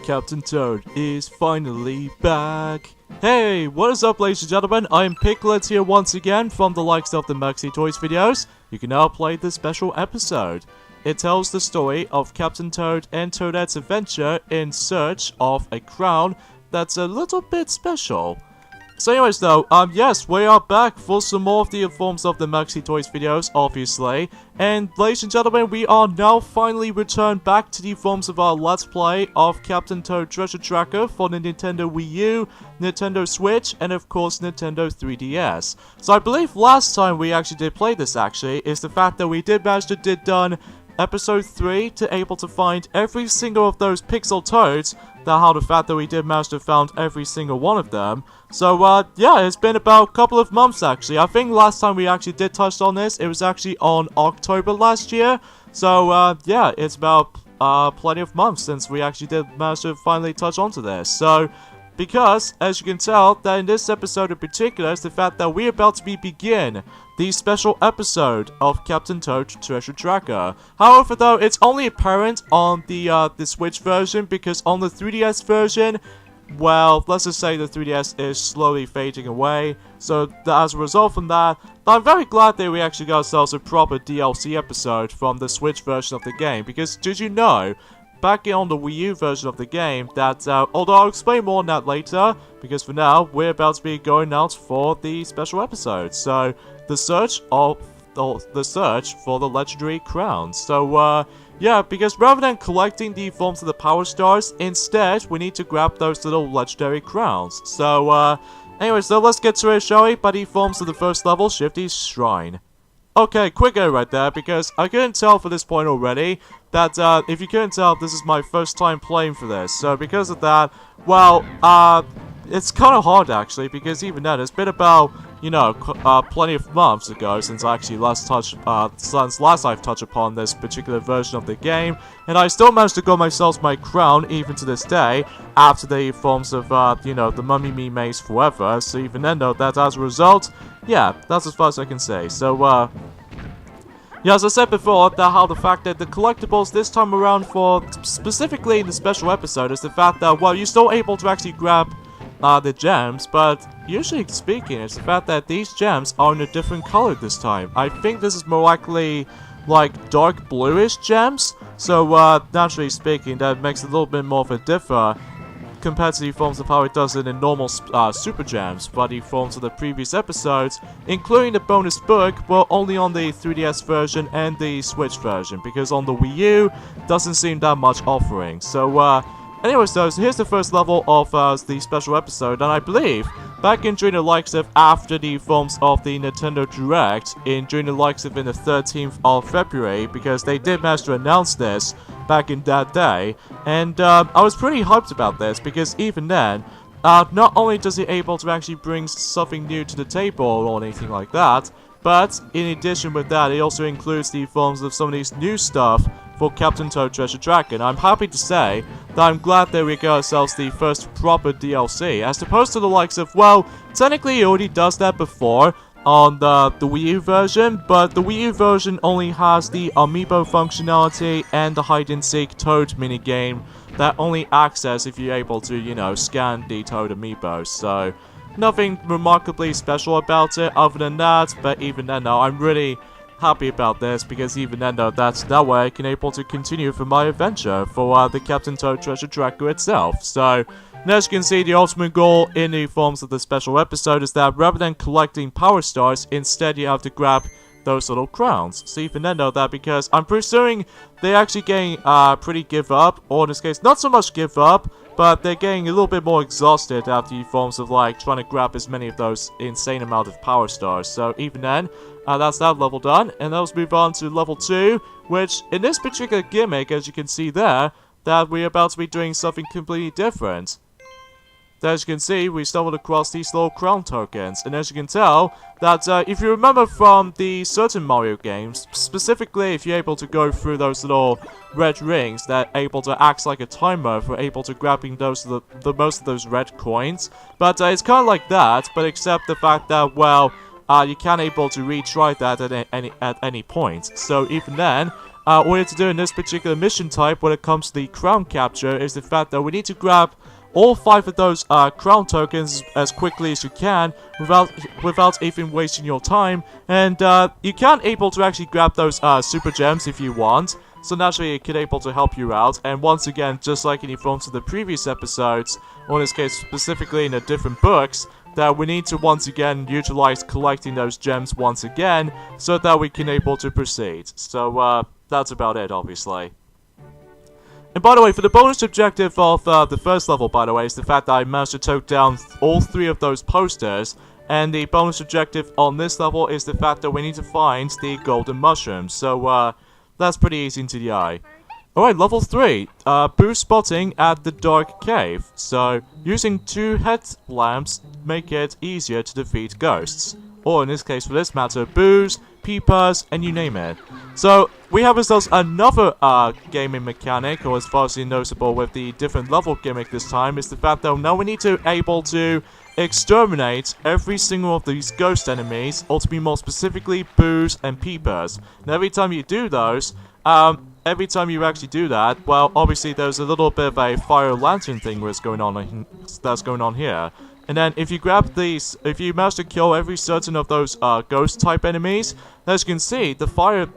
Captain Toad is finally back. Hey, what is up, ladies and gentlemen? I am Piglet here once again from the likes of the Maxi Toys videos. You can now play this special episode. It tells the story of Captain Toad and Toadette's adventure in search of a crown that's a little bit special. So anyways though, yes, we are back for some more of the forms of the Maxi Toys videos, obviously. And ladies and gentlemen, we are now finally returned back to the forms of our Let's Play of Captain Toad Treasure Tracker for the Nintendo Wii U, Nintendo Switch, and of course Nintendo 3DS. So I believe last time we actually did play this is the fact that we did manage to done Episode 3 to able to find every single of those Pixel Toads. The fact that we did manage to found every single one of them. So, yeah, it's been about a couple of months, actually. I think last time we actually did touch on this, it was actually on October last year. So, yeah, it's about, plenty of months since we actually did manage to finally touch onto this. So, because, as you can tell, that in this episode in particular, is the fact that we're about to begin the special episode of Captain Toad Treasure Tracker. However, though, it's only apparent on the Switch version, because on the 3DS version, well, let's just say the 3DS is slowly fading away. So, as a result from that, I'm very glad that we actually got ourselves a proper DLC episode from the Switch version of the game, because did you know, back on the Wii U version of the game, that, although I'll explain more on that later, because for now, we're about to be going out for the special episode. So, the search for the legendary crowns. So, yeah, because rather than collecting the forms of the Power Stars, instead, we need to grab those little legendary crowns. So, anyways, so let's get to it, shall we? By the forms of the first level, Shifty's Shrine. Okay, quick edit right there, because I couldn't tell for this point already that, if you couldn't tell, this is my first time playing for this. So, because of that, well, it's kind of hard, actually, because even then, it's been about, you know, plenty of months ago since I actually last I've touched upon this particular version of the game, and I still managed to get myself my crown, even to this day, after the forms of, you know, the Mummy Me Maze Forever. So even then, though, that as a result, yeah, that's as far as I can say. So, yeah, as I said before, the fact that the collectibles this time around for, specifically in the special episode, is the fact that, well, you're still able to actually grab the gems, but usually speaking, it's the fact that these gems are in a different color this time. I think this is more likely like dark bluish gems, so naturally speaking, that makes it a little bit more of a differ compared to the forms of how it does it in normal Super Gems, but the forms of the previous episodes, including the bonus book, were only on the 3DS version and the Switch version, because on the Wii U, doesn't seem that much offering. So, anyways though, so here's the first level of the special episode, and I believe, back in during the likes of after the forms of the Nintendo Direct, during the likes of in the 13th of February, because they did manage to announce this back in that day, and I was pretty hyped about this, because even then, not only does he able to actually bring something new to the table or anything like that, but in addition with that, it also includes the forms of some of these new stuff for Captain Toad Treasure Tracker. And I'm happy to say that I'm glad that we got ourselves the first proper DLC, as opposed to the likes of, well, technically it already does that before on the Wii U version, but the Wii U version only has the amiibo functionality and the hide-and-seek Toad minigame that only access if you're able to, you know, scan the Toad amiibo. So, nothing remarkably special about it other than that, but even then, though, I'm really happy about this, because even then, though, that's that way I can able to continue for my adventure for the Captain Toad Treasure Tracker itself. So, and as you can see, the ultimate goal in the forms of the special episode is that rather than collecting Power Stars, instead you have to grab those little crowns. So even then, though, that because I'm presuming they're actually getting pretty give up, or in this case, not so much give up, but they're getting a little bit more exhausted after the forms of like trying to grab as many of those insane amount of Power Stars. So even then, that's that level done, and now let's move on to level 2, which in this particular gimmick, as you can see there, that we're about to be doing something completely different. As you can see, we stumbled across these little crown tokens, and as you can tell, that if you remember from the certain Mario games, specifically if you're able to go through those little red rings that are able to act like a timer for able to grabbing those the most of those red coins, but it's kind of like that, but except the fact that, well, you can't able to retry that at any point. So even then, all we have to do in this particular mission type when it comes to the crown capture is the fact that we need to grab all 5 of those crown tokens as quickly as you can without even wasting your time. And you can able to actually grab those super gems if you want. So naturally it can able to help you out. And once again, just like in the forms of the previous episodes, or in this case specifically in the different books, that we need to once again utilize collecting those gems once again so that we can able to proceed. So that's about it, obviously. And by the way, for the bonus objective of the first level, by the way, is the fact that I managed to take down all 3 of those posters. And the bonus objective on this level is the fact that we need to find the golden mushrooms. So that's pretty easy into the eye. Alright, level 3. Boost spotting at the dark cave. So, using 2 headlamps make it easier to defeat ghosts. Or in this case, for this matter, boos, peepers, and you name it. So, we have ourselves another gaming mechanic, or as far as you noticeable with the different level gimmick this time, is the fact that now we need to able to exterminate every single of these ghost enemies, or to be more specifically, boos and peepers. And every time you do those, every time you actually do that, well, obviously there's a little bit of a fire lantern thing that's going on here. And then if you grab these, if you manage to kill every certain of those ghost type enemies, as you can see, the fire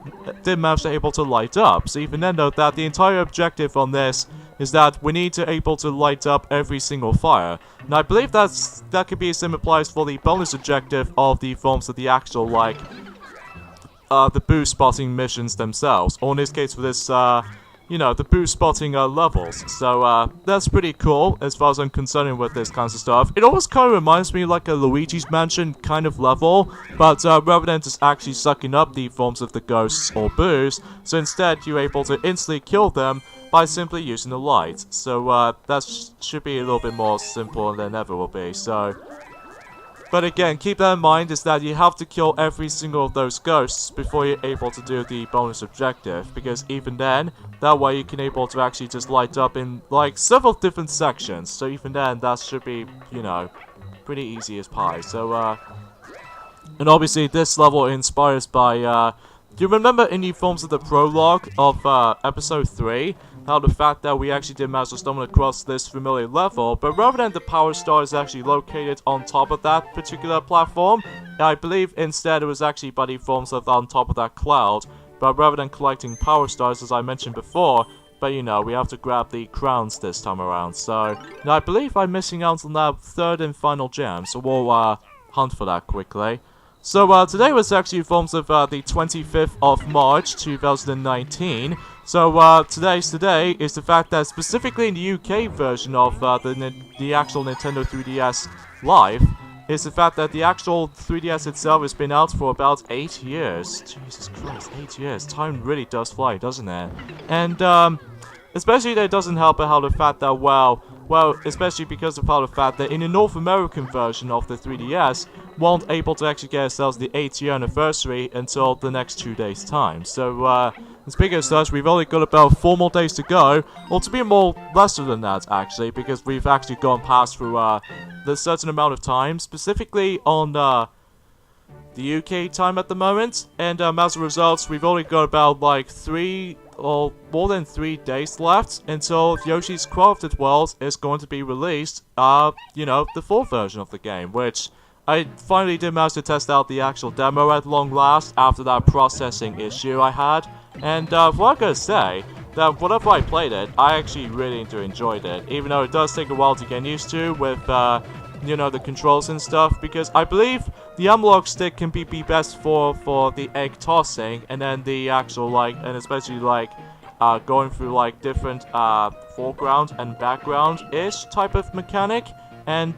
did manage to able to light up. So even then, note that the entire objective on this is that we need to able to light up every single fire. And I believe that could be same applies for the bonus objective of the forms of the actual like the boost spotting missions themselves, or in this case for this you know, the boost spotting levels. So that's pretty cool as far as I'm concerned with this kinds of stuff. It almost kind of reminds me like a Luigi's Mansion kind of level, but rather than just actually sucking up the forms of the ghosts or boos, so instead you're able to instantly kill them by simply using the light. So that should be a little bit more simple than ever will be. So, but again, keep that in mind is that you have to kill every single of those ghosts before you're able to do the bonus objective, because even then, that way you can able to actually just light up in like several different sections. So even then, that should be, you know, pretty easy as pie. So and obviously this level inspires by do you remember in the forms of the prologue of episode 3, how the fact that we actually did manage to stumble across this familiar level, but rather than the power star is actually located on top of that particular platform, I believe instead it was actually by the forms of on top of that cloud, but rather than collecting power stars as I mentioned before, but you know, we have to grab the crowns this time around. So, now I believe I'm missing out on that 3rd and final gem, so we'll hunt for that quickly. So today was actually forms of the 25th of March 2019. So today's today is the fact that specifically in the UK version of the actual Nintendo 3DS Live, is the fact that the actual 3DS itself has been out for about 8 years. Jesus Christ, 8 years. Time really does fly, doesn't it? And especially that it doesn't help how the fact that, well, especially because of how the fact that in the North American version of the 3DS, we weren't able to actually get ourselves the 8th-year anniversary until the next 2 days' time. So, speaking of such, we've only got about 4 more days to go, or to be more lesser than that, actually, because we've actually gone past through the certain amount of time, specifically on the UK time at the moment, and as a result, we've only got about like 3 or more than 3 days left until Yoshi's Crafted World is going to be released, you know, the full version of the game, which I finally did manage to test out the actual demo at long last after that processing issue I had, and what I gotta say, that whenever I played it, I actually really enjoyed it, even though it does take a while to get used to with, you know, the controls and stuff, because I believe the analog stick can be best for the egg tossing, and then the actual, like, and especially, like, going through, like, different, foreground and background-ish type of mechanic, and,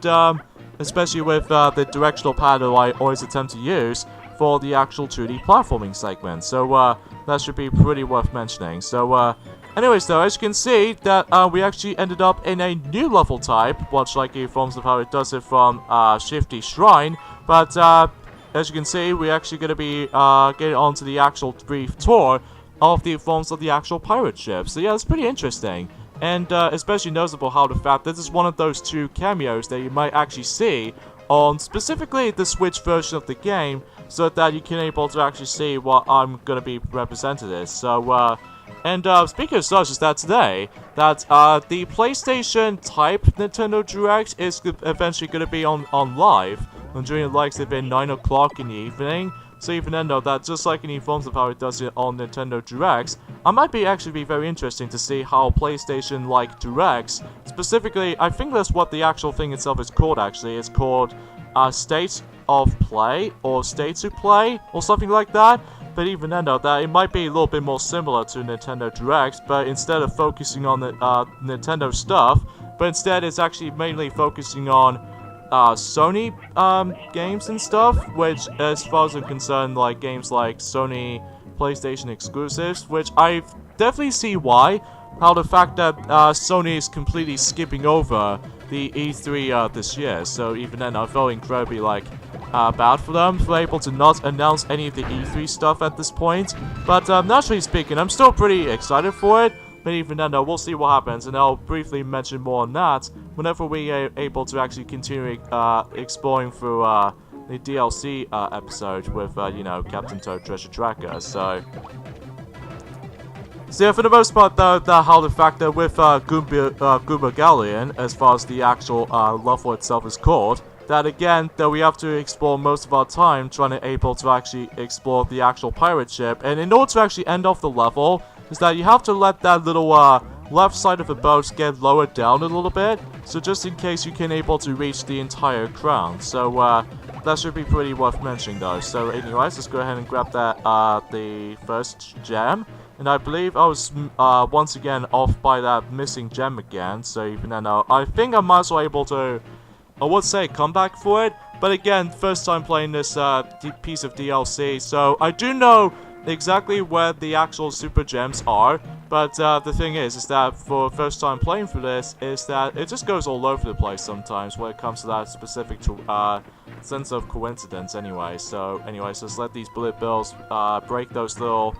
especially with, the directional pad that I always attempt to use for the actual 2D platforming segment, so, that should be pretty worth mentioning. So, anyways though, as you can see, that we actually ended up in a new level type, much like the forms of how it does it from Shifty Shrine, but as you can see, we're actually going to be getting on to the actual brief tour of the forms of the actual pirate ship. So yeah, it's pretty interesting, and especially noticeable how the fact this is one of those 2 cameos that you might actually see on specifically the Switch version of the game, so that you can able to actually see what I'm gonna be represented as. So, speaking of such, is that today, that the PlayStation type Nintendo Direct is eventually gonna be on live, during the likes of 9 o'clock in the evening. So even then, though, that just like any forms of how it does it on Nintendo Directs, I might be actually be very interesting to see how PlayStation like Directs, specifically, I think that's what the actual thing itself is called actually, it's called State of Play, or State to Play, or something like that. But even then, though, that it might be a little bit more similar to Nintendo Directs, but instead of focusing on the Nintendo stuff, but instead it's actually mainly focusing on Sony games and stuff, which as far as I'm concerned, like games like Sony PlayStation exclusives, which I definitely see why. How the fact that Sony is completely skipping over the E3 this year, so even then I felt incredibly bad for them for able to not announce any of the E3 stuff at this point. But naturally speaking, I'm still pretty excited for it. But even then, we'll see what happens, and I'll briefly mention more on that whenever we are able to actually continue exploring through the DLC episode with, Captain Toad Treasure Tracker. So yeah, for the most part, though, how the fact that with Goomba Galleon, as far as the actual level itself is called, that again, that we have to explore most of our time trying to able to actually explore the actual pirate ship, and in order to actually end off the level, is that you have to let that little left side of the boat get lowered down a little bit, so just in case you can able to reach the entire crown. So that should be pretty worth mentioning though. So anyways, let's go ahead and grab that the first gem. And I believe I was once again off by that missing gem again, so even then I think I might as well able to, I would say, come back for it. But again, first time playing this piece of DLC, so I do know exactly where the actual super gems are, but the thing is that for first time playing for this, is that it just goes all over the place sometimes when it comes to that specific sense of coincidence anyway. So anyways, let's let these bullet bills break those little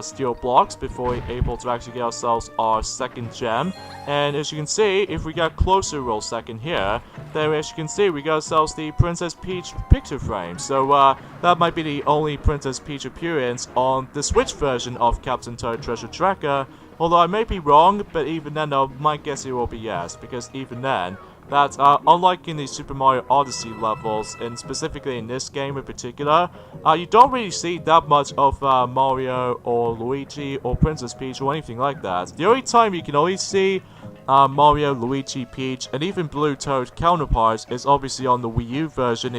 steel blocks before we're able to actually get ourselves our second gem. And as you can see, if we get closer real second here, then as you can see, we got ourselves the Princess Peach picture frame. So that might be the only Princess Peach appearance on the Switch version of Captain Toad Treasure Tracker. Although I may be wrong, but even then, my guess it will be yes, because even then, that unlike in the Super Mario Odyssey levels, and specifically in this game in particular, you don't really see that much of Mario or Luigi or Princess Peach or anything like that. The only time you can always see Mario, Luigi, Peach, and even Blue Toad counterparts is obviously on the Wii U version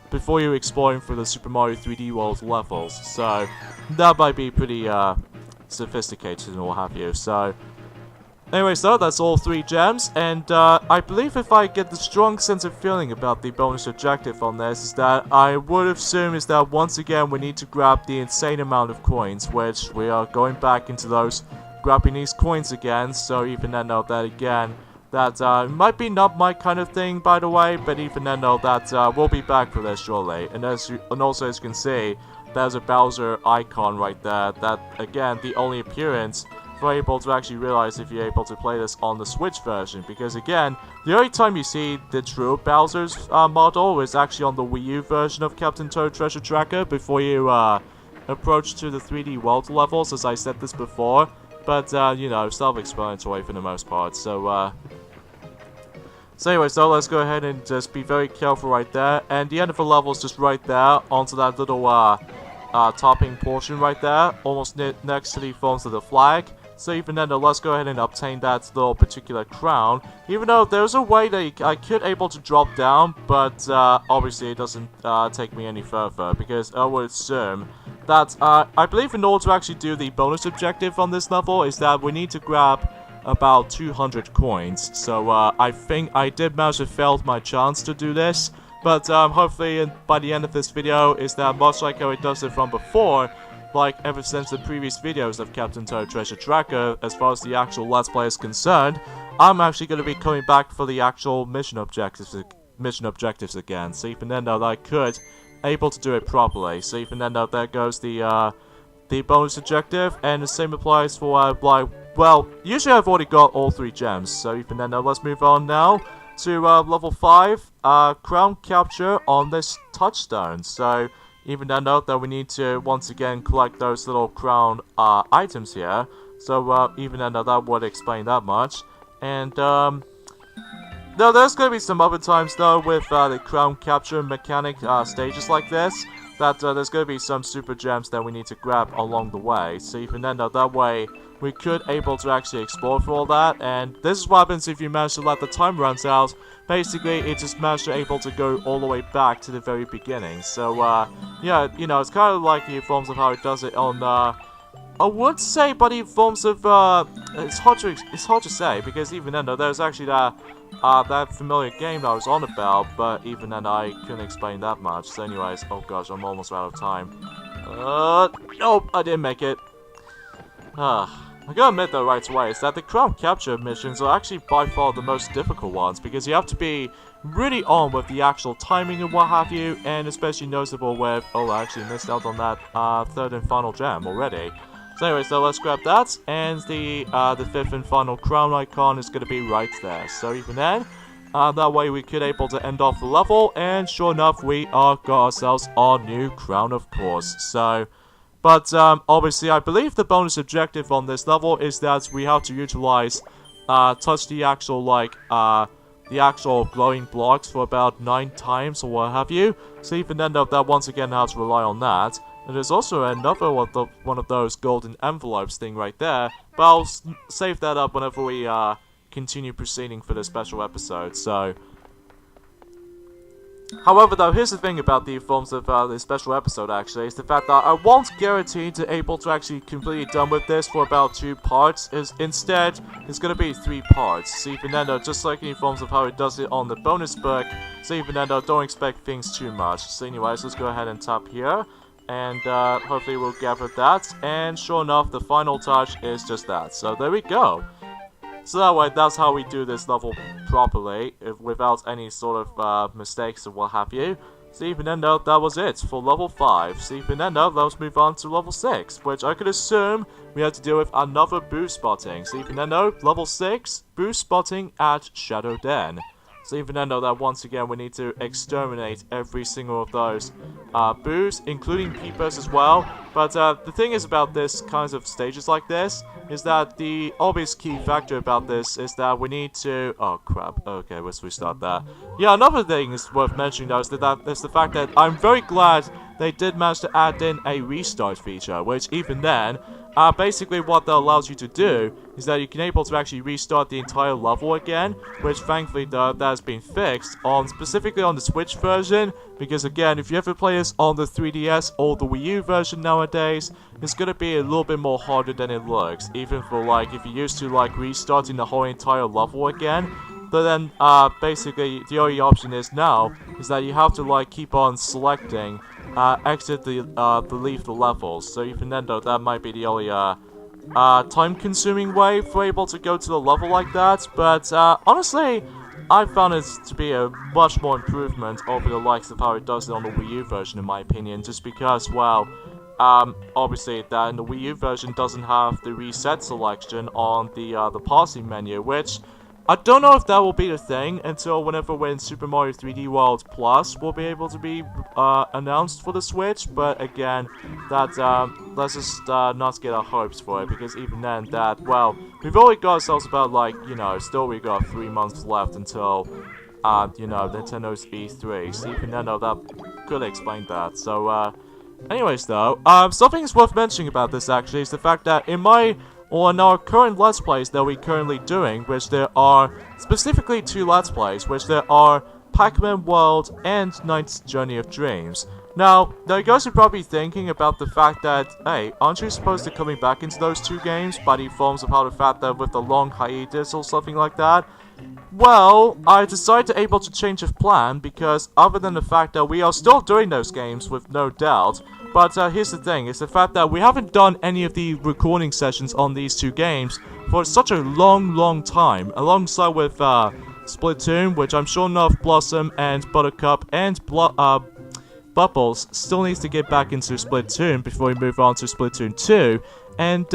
before you're exploring for the Super Mario 3D World levels. So that might be pretty sophisticated and what have you. So anyways, though, that's all 3 gems, and I believe if I get the strong sense of feeling about the bonus objective on this, is that I would assume is that once again we need to grab the insane amount of coins, which we are going back into those grabbing these coins again. So even then, that again, that might be not my kind of thing, by the way, but even then, that we'll be back for this shortly. And also as you can see, there's a Bowser icon right there. That again, the only appearance for able to actually realize if you're able to play this on the Switch version, because again, the only time you see the true Bowser's model is actually on the Wii U version of Captain Toad Treasure Tracker before you approach to the 3D World levels, as I said this before. But self-explanatory for the most part. So anyway, let's go ahead and just be very careful right there. And the end of the level is just right there onto that little topping portion right there, almost next to the forms of the flag. So even then, let's go ahead and obtain that little particular crown. Even though there's a way that I could able to drop down, but obviously it doesn't take me any further, because I would assume that I believe in order to actually do the bonus objective on this level is that we need to grab about 200 coins. So I think I did manage to fail my chance to do this. But hopefully by the end of this video is that much like how it does it from before, like ever since the previous videos of Captain Toad Treasure Tracker, as far as the actual Let's Play is concerned, I'm actually going to be coming back for the actual mission objectives again. So even then, though, I could able to do it properly. So even then, though, there goes the bonus objective, and the same applies for well, usually I've already got all 3 gems. So even then, though, let's move on now. to level 5 crown capture on this touchstone. So even then, note that we need to once again collect those little crown items here. So even then, that would explain that much. And no, there's going to be some other times though with the crown capture mechanic stages like this that there's going to be some super gems that we need to grab along the way. So even then, that way we could able to actually explore for all that. And this is what happens if you manage to let the time runs out. Basically, it just managed to able to go all the way back to the very beginning. So yeah, you know, it's kind of like the forms of how it does it on I would say, but in forms of it's hard to say, because even then, there's actually that familiar game that I was on about, but even then I couldn't explain that much. So anyways, oh gosh, I'm almost out of time. Nope, I didn't make it. I gotta admit though right away is that the crown capture missions are actually by far the most difficult ones, because you have to be really on with the actual timing and what have you, and especially noticeable with, oh, I actually missed out on that third and final gem already. So anyway, so let's grab that, and the fifth and final crown icon is going to be right there. So even then, that way we could able to end off the level, and sure enough, we got ourselves our new crown, of course. So, but obviously, I believe the bonus objective on this level is that we have to utilize, touch the actual the actual glowing blocks for about 9 times or what have you. So even then, that once again has to rely on that. And there's also another one of those golden envelopes thing right there, but I'll save that up whenever we continue proceeding for this special episode. So, however, though, here's the thing about the forms of this special episode. Actually, is the fact that I won't guarantee to able to actually completely done with this for about 2 parts. Instead, it's gonna be 3 parts. So even then, just like in forms of how it does it on the bonus book. So even then, don't expect things too much. So anyways, let's go ahead and tap here. And hopefully we'll gather that, and sure enough, the final touch is just that. So there we go. So that way, that's how we do this level properly, without any sort of mistakes or what have you. So even then, that was it for level 5. So even then, let's move on to level 6, which I could assume we had to deal with another boo spotting. So even then, level 6, boo spotting at Shadow Den. So even then, that once again we need to exterminate every single of those boos, including peepers as well. But the thing is about this kinds of stages like this, is that the obvious key factor about this is that we need to... Oh crap, okay, let's restart that. Yeah, another thing is worth mentioning though is the fact that I'm very glad they did manage to add in a restart feature, which even then, basically what that allows you to do is that you can able to actually restart the entire level again, which thankfully that has been fixed specifically on the Switch version, because again, if you ever play this on the 3DS or the Wii U version nowadays, it's gonna be a little bit more harder than it looks, even for if you're used to restarting the whole entire level again. But then basically the only option is now is that you have to keep on selecting exit leave the levels. So even then though, that might be the only time consuming way for able to go to the level like that. But honestly, I found it to be a much more improvement over the likes of how it does it on the Wii U version, in my opinion, just because, well, obviously that in the Wii U version doesn't have the reset selection on the pausing menu, which I don't know if that will be the thing until whenever when Super Mario 3D World Plus will be able to be announced for the Switch. But again, that let's just not get our hopes for it, because even then, well, we've only got ourselves about still we got 3 months left until Nintendo's E3. So even then, that could explain that. So anyways though, something is worth mentioning about this actually is the fact that in our current Let's Plays that we're currently doing, which there are specifically 2 Let's Plays, which there are Pac-Man World and Knight's Journey of Dreams. Now you guys are probably thinking about the fact that, hey, aren't you supposed to coming back into those 2 games by the forms of how the fact that with the long hiatus or something like that? Well, I decided to able to change of plan, because other than the fact that we are still doing those games with no doubt, but here's the thing, it's the fact that we haven't done any of the recording sessions on these 2 games for such a long time, alongside with Splatoon, which I'm sure enough Blossom and Buttercup and Bubbles still needs to get back into Splatoon before we move on to Splatoon 2, and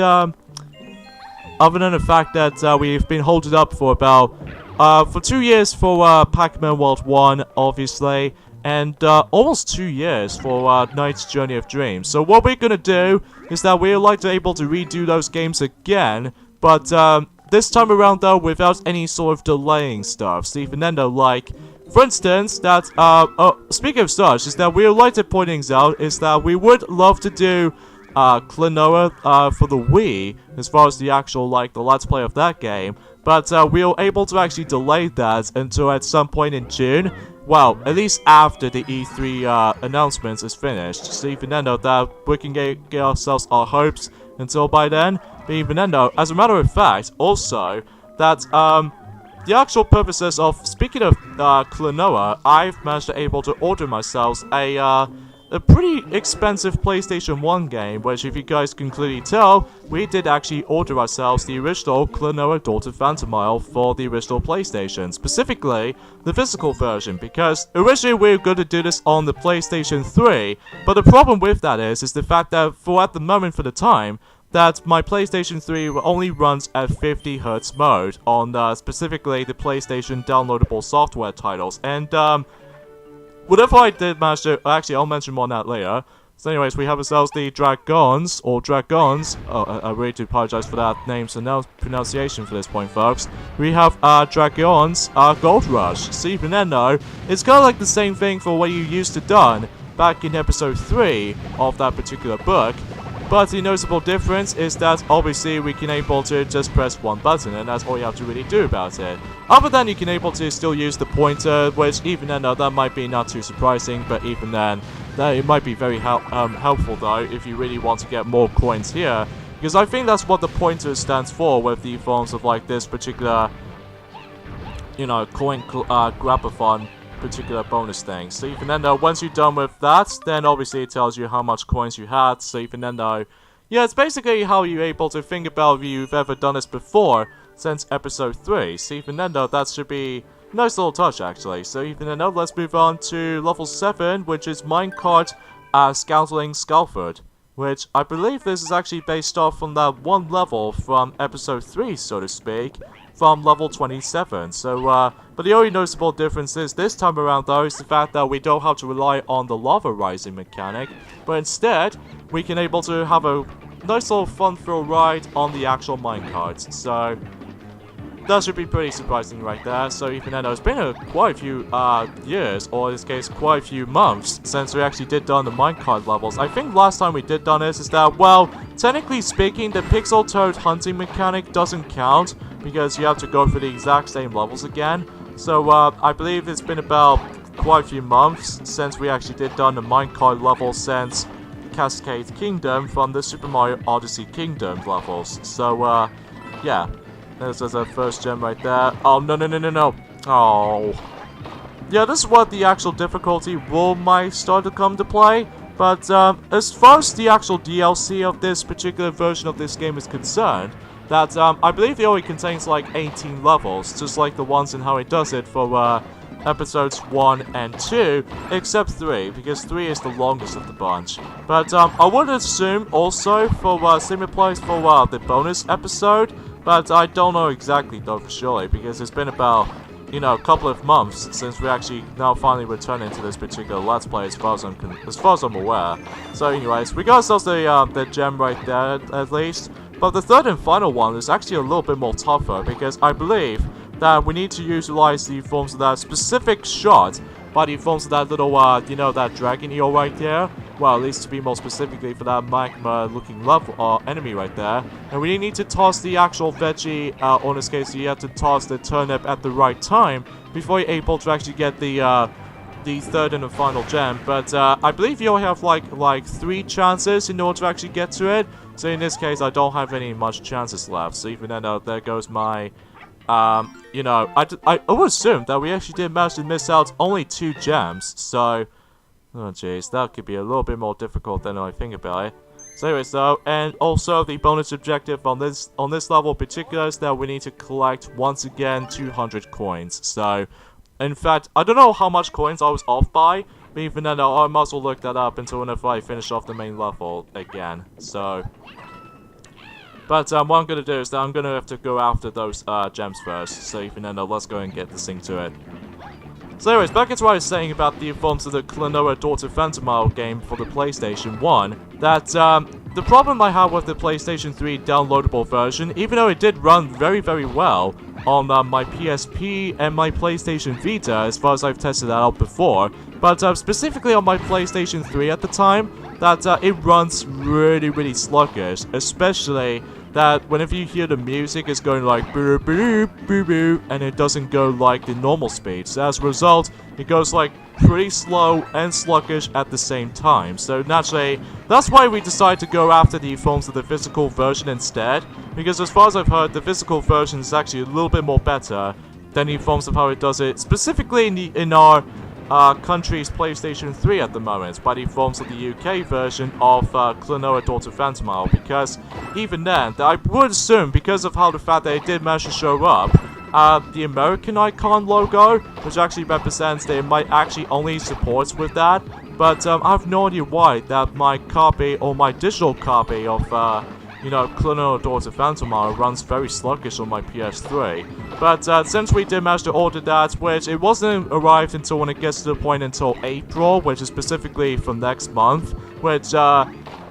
other than the fact that we've been holding up for about for 2 years for Pac-Man World 1, obviously, and almost 2 years for Knight's Journey of Dreams. So what we're gonna do is that we're like to able to redo those games again, but this time around though without any sort of delaying stuff. So even then though, like, for instance, that speaking of such, is that we would like to point things out is that we would love to do Klonoa for the Wii, as far as the actual, like, the Let's Play of that game, but we were able to actually delay that until at some point in June. Well, at least after the E3 announcements is finished. So even then though, that we can get ourselves our hopes until by then. But even then though, as a matter of fact, also, that the actual purposes of, speaking of Klonoa, I've managed to able to order myself a pretty expensive PlayStation 1 game, which if you guys can clearly tell, we did actually order ourselves the original Klonoa Daughter Phantomile for the original PlayStation, specifically the physical version, because originally we were going to do this on the PlayStation 3, but the problem with that is the fact that for at the moment for the time, that my PlayStation 3 only runs at 50Hz mode on specifically the PlayStation downloadable software titles, and whatever I did manage to, actually I'll mention more on that later. So anyways, we have ourselves the Dragons, or Dragons. Oh, I really do apologize for that name's pronunciation for this point, folks. We have Dragons Gold Rush. So even then though, it's kind of like the same thing for what you used to done back in episode 3 of that particular book. But the noticeable difference is that obviously we can able to just press one button, and that's all you have to really do about it. Other than you can able to still use the pointer, which even then that might be not too surprising, but even then that it might be very helpful though if you really want to get more coins here, because I think that's what the pointer stands for with the forms of like this particular, you know, coin grab-a-thon particular bonus thing. So even then though, once you're done with that, then obviously it tells you how much coins you had. So even then though, yeah, it's basically how you're able to think about if you've ever done this before since episode 3. So even then though, that should be a nice little touch actually. So even then though, let's move on to level 7, which is Minecart Scouting Skullford, which I believe this is actually based off from that one level from episode 3, so to speak, from level 27. So, but the only noticeable difference is this time around though is the fact that we don't have to rely on the lava rising mechanic, but instead we can able to have a nice little fun thrill ride on the actual minecarts. So that should be pretty surprising right there. So even then, it's been quite a few years, or in this case, quite a few months since we actually did done the minecart levels. I think last time we did done this is that, well, technically speaking, the Pixel Toad hunting mechanic doesn't count because you have to go through the exact same levels again. So I believe it's been about quite a few months since we actually did done the minecart level since Cascade Kingdom from the Super Mario Odyssey Kingdom levels. So yeah. This is our first gem right there. Oh, no. Oh. Yeah, this is what the actual difficulty might start to come to play. But as far as the actual DLC of this particular version of this game is concerned, that I believe it only contains like 18 levels, just like the ones and how it does it for episodes 1 and 2, except 3, because 3 is the longest of the bunch. But I would assume also for same applies for the bonus episode. But I don't know exactly though for surely, because it's been about, you know, a couple of months since we actually now finally returning to this particular Let's Play as far as I'm aware. So anyways, we got ourselves the gem right there at least. But the third and final one is actually a little bit more tougher, because I believe that we need to utilize the forms of that specific shot by the forms of that little, you know, that dragon eel right there. Well, at least to be more specifically for that magma-looking level enemy right there. And we need to toss the actual veggie, or in this case, you have to toss the turnip at the right time before you're able to actually get the third and the final gem. But I believe you only have like 3 chances in order to actually get to it. So in this case, I don't have any much chances left. So even then, there goes my... you know, I would assume that we actually did manage to miss out only 2 gems, so... Oh jeez, that could be a little bit more difficult than I think about it. So anyways though, and also the bonus objective on this level in particular is that we need to collect, once again, 200 coins. So, in fact, I don't know how much coins I was off by, but even then I might as well look that up until whenever I finish off the main level again, so... But what I'm gonna do is that I'm gonna have to go after those gems first. So even then, let's go and get this thing to it. So anyways, back into what I was saying about the forms of the Klonoa Daughter Phantomile game for the PlayStation 1, that the problem I had with the PlayStation 3 downloadable version, even though it did run very, very well on my PSP and my PlayStation Vita, as far as I've tested that out before, but specifically on my PlayStation 3 at the time, that it runs really, really sluggish, especially that whenever you hear the music, it's going like boo boo boo boo, and it doesn't go like the normal speed. So as a result, it goes like pretty slow and sluggish at the same time. So naturally, that's why we decided to go after the forms of the physical version instead, because as far as I've heard, the physical version is actually a little bit more better than the forms of how it does it, specifically in our country's PlayStation 3 at the moment, by the forms of the UK version of Klonoa Daughter Phantomile, because even then, I would assume, because of how the fact that it did manage to show up, the American icon logo, which actually represents that it might actually only support with that, but I have no idea why that my copy, or my digital copy of Klonoa Daughter Phantomile runs very sluggish on my PS3. But since we did manage to order that, which it wasn't arrived until when it gets to the point until April, which is specifically for next month, which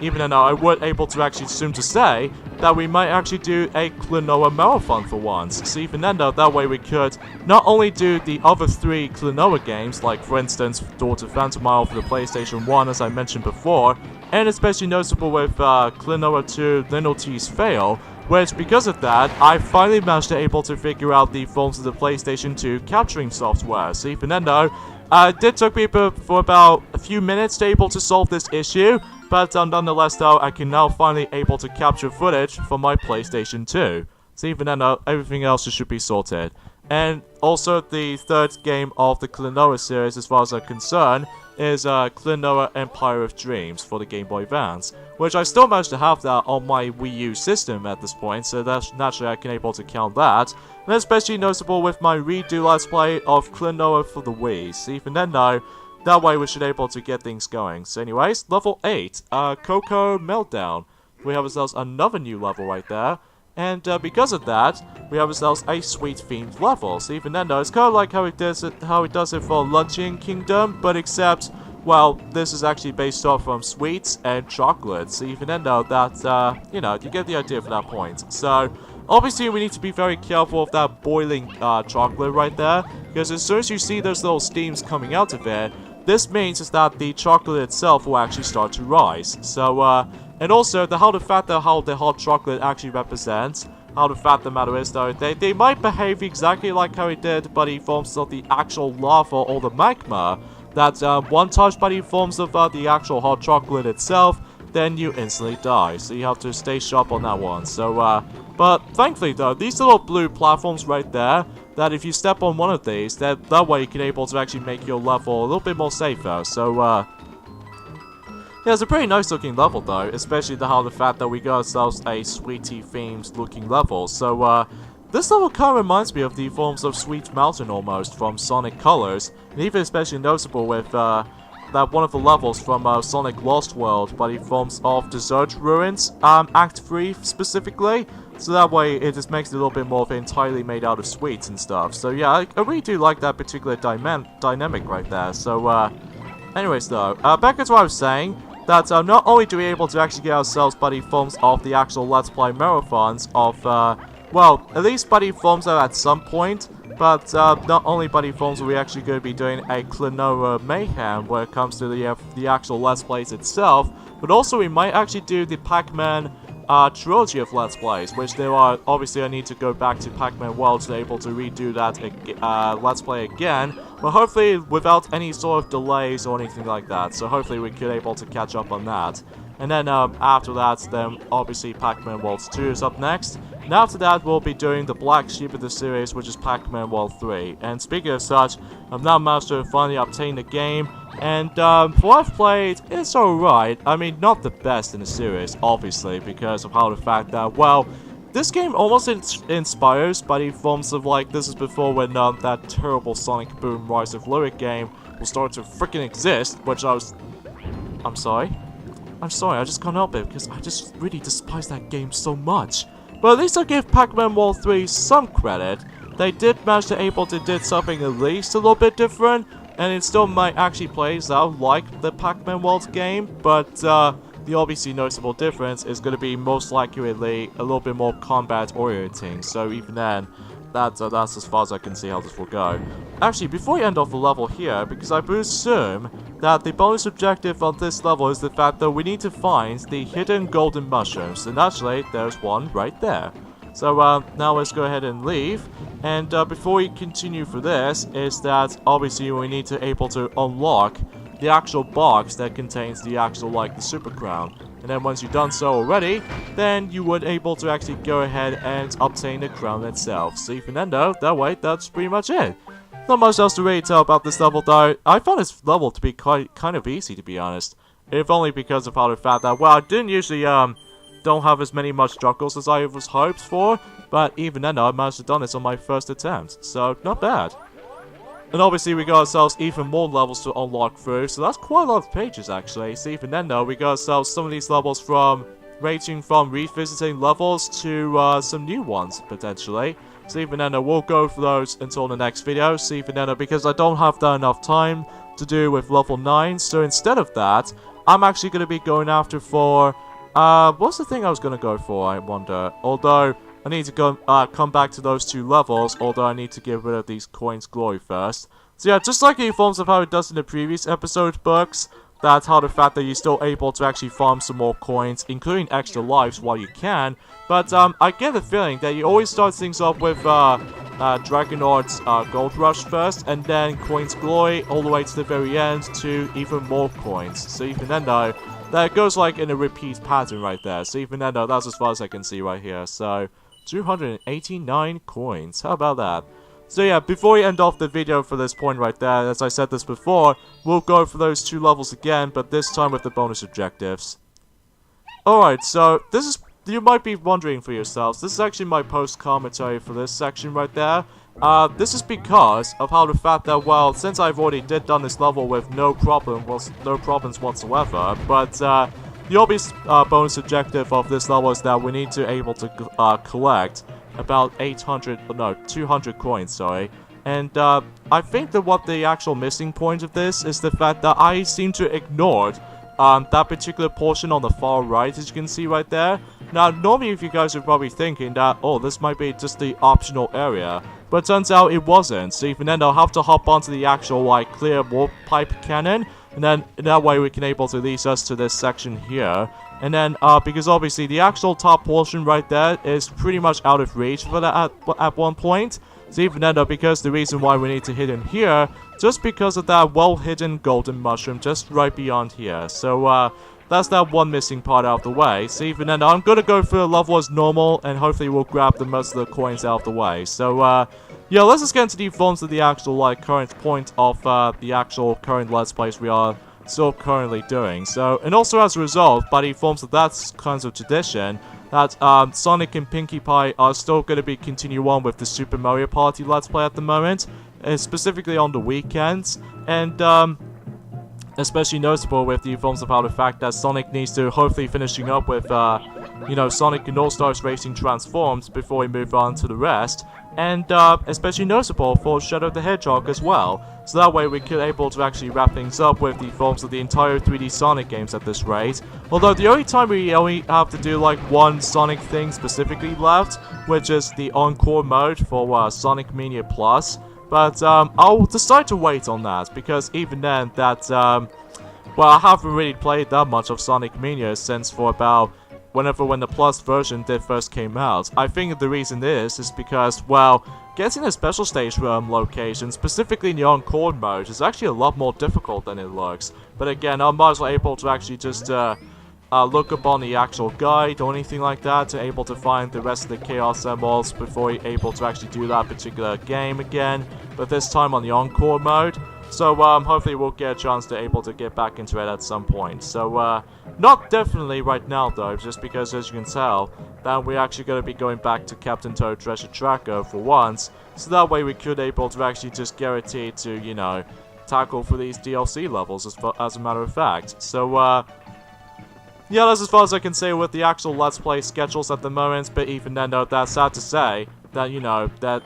even then I was able to actually assume to say that we might actually do a Klonoa marathon for once. So even then though, that way we could not only do the other 3 Klonoa games, like for instance Daughter Phantomile for the PlayStation 1 as I mentioned before, and especially noticeable with Klonoa 2 Linealty's Fail, which because of that, I finally managed to able to figure out the forms of the PlayStation 2 capturing software. So even then though, it did take me for about a few minutes to able to solve this issue, but nonetheless though, I can now finally able to capture footage from my PlayStation 2. So even then though, everything else should be sorted. And also the third game of the Klonoa series as far as I'm concerned is Klonoa Empire of Dreams for the Game Boy Advance, which I still managed to have that on my Wii U system at this point, so that's naturally I can able to count that. And especially noticeable with my redo Let's Play of Klonoa for the Wii. So even then though, that way we should able to get things going. So anyways, level 8, Coco Meltdown. We have ourselves another new level right there. And because of that, we have ourselves a sweet themed level. So even then though, it's kind of like how it does it for Luncheon Kingdom, but except, well, this is actually based off from sweets and chocolate. So even then though, that, you get the idea for that point. So obviously we need to be very careful of that boiling chocolate right there, because as soon as you see those little steams coming out of it, this means is that the chocolate itself will actually start to rise. So, and also, how the hot chocolate actually represents, how the fact of the matter is though, they might behave exactly like how it did by the forms of the actual lava or the magma, that one touch by the forms of the actual hot chocolate itself, then you instantly die. So you have to stay sharp on that one. So, but thankfully though, these little blue platforms right there, that if you step on one of these, that way you can able to actually make your level a little bit more safer. So, yeah, it's a pretty nice looking level though, especially how the fact that we got ourselves a sweetie themed looking level. So this level kind of reminds me of the forms of Sweet Mountain almost from Sonic Colors, and even especially noticeable with that one of the levels from Sonic Lost World by the forms of Desert Ruins, Act 3 specifically. So that way it just makes it a little bit more of entirely made out of sweets and stuff. So yeah, I really do like that particular dynamic right there. So anyways though, back to what I was saying, that not only do we able to actually get ourselves by the forms of the actual Let's Play marathons of, well, at least by the forms of at some point, but not only by the forms are we actually going to be doing a Klonoa Mayhem when it comes to the actual Let's Plays itself, but also we might actually do the Pac-Man trilogy of Let's Plays, which there are, obviously I need to go back to Pac-Man World to be able to redo that Let's Play again, but hopefully without any sort of delays or anything like that, so hopefully we could able to catch up on that. And then after that, then obviously Pac-Man World 2 is up next, and after that we'll be doing the black sheep of the series, which is Pac-Man World 3. And speaking of such, I've now managed to finally obtain the game, and for what I've played, it's alright. I mean, not the best in the series, obviously, because of how the fact that, well, this game almost inspires by the forms of, like, this is before when that terrible Sonic Boom Rise of Lyric game will start to freaking exist, which I'm sorry? I'm sorry, I just can't help it because I just really despise that game so much. But at least I give Pac-Man World 3 some credit. They did manage to able to do something at least a little bit different, and it still might actually play out like the Pac-Man World game, but the obviously noticeable difference is going to be most likely a little bit more combat orienting. So even then, that's as far as I can see how this will go. Actually, before we end off the level here, because I presume that the bonus objective on this level is the fact that we need to find the hidden golden mushrooms, and actually, there's one right there. So now let's go ahead and leave, and before we continue for this, is that obviously we need to able to unlock the actual box that contains the actual, like, the super crown. And then once you've done so already, then you would able to actually go ahead and obtain the crown itself. So even then though, that way, that's pretty much it. Not much else to really tell about this level though. I found this level to be kind of easy, to be honest. If only because of how the fact that, well, I didn't usually, don't have as many much struggles as I was hoped for. But even then though, I managed to done this on my first attempt. So, not bad. And obviously we got ourselves even more levels to unlock through, so that's quite a lot of pages actually. So even then though, we got ourselves some of these levels from ranging from revisiting levels to some new ones potentially. So even then though, we'll go for those until the next video. So even then though, because I don't have that enough time to do with level 9, so instead of that, I'm actually going to be going after for, what's the thing I was going to go for, I wonder. Although I need to go come back to those 2 levels, although I need to get rid of these coins glory first. So yeah, just like the forms of how it does in the previous episode books, that's how the fact that you're still able to actually farm some more coins, including extra lives while you can. But I get the feeling that you always start things off with Dragonauts Gold Rush first, and then Coins Glory all the way to the very end to even more coins. So even then though, that goes like in a repeat pattern right there. So even then though, that's as far as I can see right here. So 289 coins. How about that? So yeah, before we end off the video for this point right there, as I said this before, we'll go for those 2 levels again, but this time with the bonus objectives. Alright, so this is, you might be wondering for yourselves, this is actually my post-commentary for this section right there. This is because of how the fact that, well, since I've already done this level with no problems whatsoever, but the obvious bonus objective of this level is that we need to able to collect about 200 coins, sorry. And I think that what the actual missing point of this is the fact that I seem to ignored that particular portion on the far right, as you can see right there. Now, normally if you guys are probably thinking that, oh, this might be just the optional area, but it turns out it wasn't. So even then, I'll have to hop onto the actual, like, clear warp pipe cannon, and then that way we can able to lead us to this section here. And then, because obviously the actual top portion right there is pretty much out of reach for that at one point. So even then, because the reason why we need to hit in here, just because of that well-hidden golden mushroom just right beyond here. So, that's that one missing part out of the way. So even then, I'm gonna go through the level as normal, and hopefully we'll grab the most of the coins out of the way. So, yeah, let's just get into the forms of the actual, like, current point of, the actual current Let's Plays we are still currently doing. So, and also as a result, by the forms of that kinds of tradition, that, Sonic and Pinkie Pie are still gonna be continue on with the Super Mario Party Let's Play at the moment, specifically on the weekends, and, especially noticeable with the forms of how the fact that Sonic needs to hopefully finishing up with, you know, Sonic and All-Stars Racing Transformed before we move on to the rest. And, especially noticeable for Shadow the Hedgehog as well. So that way we could able to actually wrap things up with the forms of the entire 3D Sonic games at this rate. Although the only time we only have to do like one Sonic thing specifically left, which is the Encore mode for Sonic Mania Plus. But I'll decide to wait on that, because even then that, well, I haven't really played that much of Sonic Mania since for about when the Plus version first came out. I think the reason is because, well, getting a special stage location, specifically in the Encore mode, is actually a lot more difficult than it looks. But again, I'm not able to actually just look up on the actual guide or anything like that to able to find the rest of the Chaos Emeralds before you're able to actually do that particular game again, but this time on the Encore mode. So hopefully we'll get a chance to able to get back into it at some point. So not definitely right now though, just because as you can tell, that we're actually going to be going back to Captain Toad Treasure Tracker for once, so that way we could able to actually just guarantee to, you know, tackle for these DLC levels as a matter of fact. So yeah, that's as far as I can say with the actual Let's Play schedules at the moment, but even then, though, that's sad to say that, you know, that,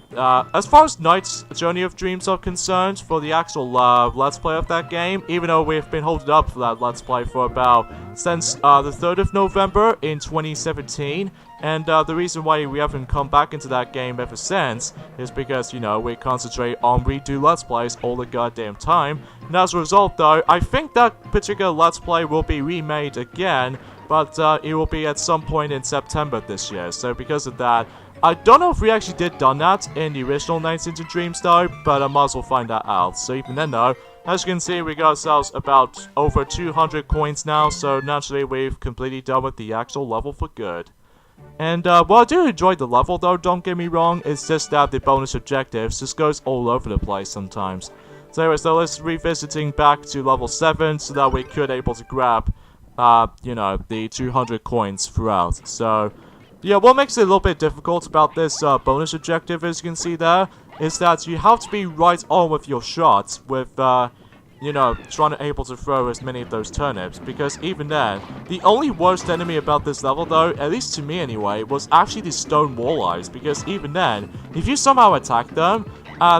as far as Knight's Journey of Dreams are concerned, for the actual, Let's Play of that game, even though we've been holding up for that Let's Play for about, since, the 3rd of November in 2017, and, the reason why we haven't come back into that game ever since is because, you know, we concentrate on redo Let's Plays all the goddamn time, and as a result, though, I think that particular Let's Play will be remade again, but, it will be at some point in September this year, so because of that, I don't know if we actually did done that in the original Nights into Dreams though, but I might as well find that out. So even then though, as you can see, we got ourselves about over 200 coins now, so naturally we've completely done with the actual level for good. And, well, I do enjoy the level though, don't get me wrong, it's just that the bonus objectives just goes all over the place sometimes. So anyway, so let's revisiting back to level 7 so that we could able to grab, you know, the 200 coins throughout. So, yeah, what makes it a little bit difficult about this bonus objective, as you can see there, is that you have to be right on with your shots with, you know, trying to able to throw as many of those turnips, because even then, the only worst enemy about this level though, at least to me anyway, was actually the stone walleyes, because even then, if you somehow attack them,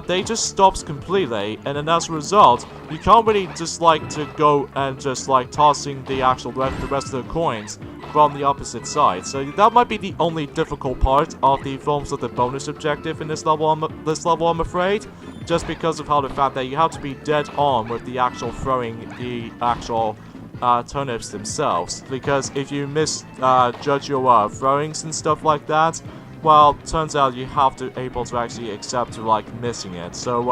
they just stops completely, and then as a result, you can't really just like to go and just like tossing the actual the rest of the coins from the opposite side. So that might be the only difficult part of the forms of the bonus objective in this level, I'm afraid, just because of how the fact that you have to be dead on with the actual throwing the actual turnips themselves, because if you misjudge your throwings and stuff like that, well, turns out you have to able to actually accept to like missing it. So,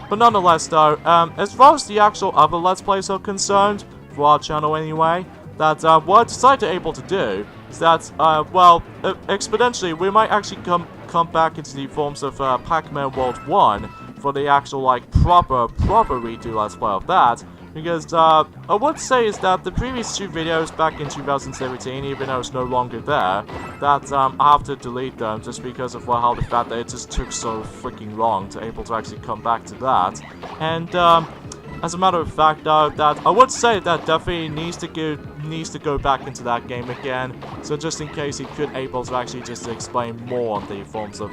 but nonetheless though, as far as the actual other Let's Plays are concerned, for our channel anyway, that what I decided to able to do is that, well, exponentially, we might actually come back into the forms of Pac-Man World 1 for the actual like proper redo Let's Play of that. Because, I would say is that the previous 2 videos back in 2017, even though it's no longer there, that, I have to delete them just because of, well, how the fact that it just took so freaking long to able to actually come back to that. And, as a matter of fact, though, that I would say that definitely needs to go back into that game again, so just in case he could able to actually just explain more on the forms of,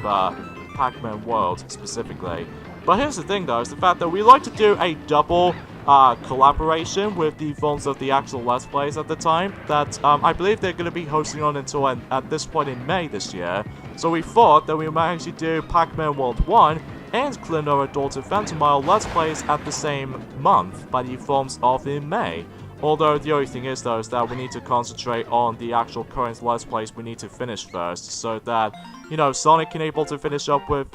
Pac-Man World, specifically. But here's the thing, though, is the fact that we like to do a double collaboration with the forms of the actual Let's Plays at the time, that I believe they're going to be hosting on until at this point in May this year. So we thought that we might actually do Pac-Man World 1 and Klonoa Daughter Phantomile Let's Plays at the same month, by the forms of in May. Although the only thing is though is that we need to concentrate on the actual current Let's Plays we need to finish first, so that, you know, Sonic can able to finish up with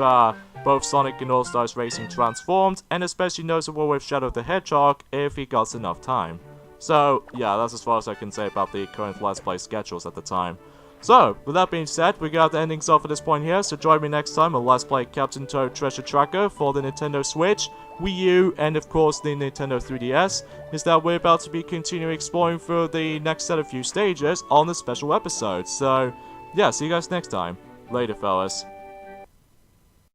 both Sonic and All-Stars Racing Transformed, and especially noticeable with Shadow the Hedgehog if he got enough time. So, yeah, that's as far as I can say about the current Let's Play schedules at the time. So, with that being said, we got the endings off at this point here, so join me next time on Let's Play Captain Toad Treasure Tracker for the Nintendo Switch, Wii U, and of course the Nintendo 3DS, is that we're about to be continuing exploring through the next set of few stages on the special episode. So, yeah, see you guys next time. Later, fellas.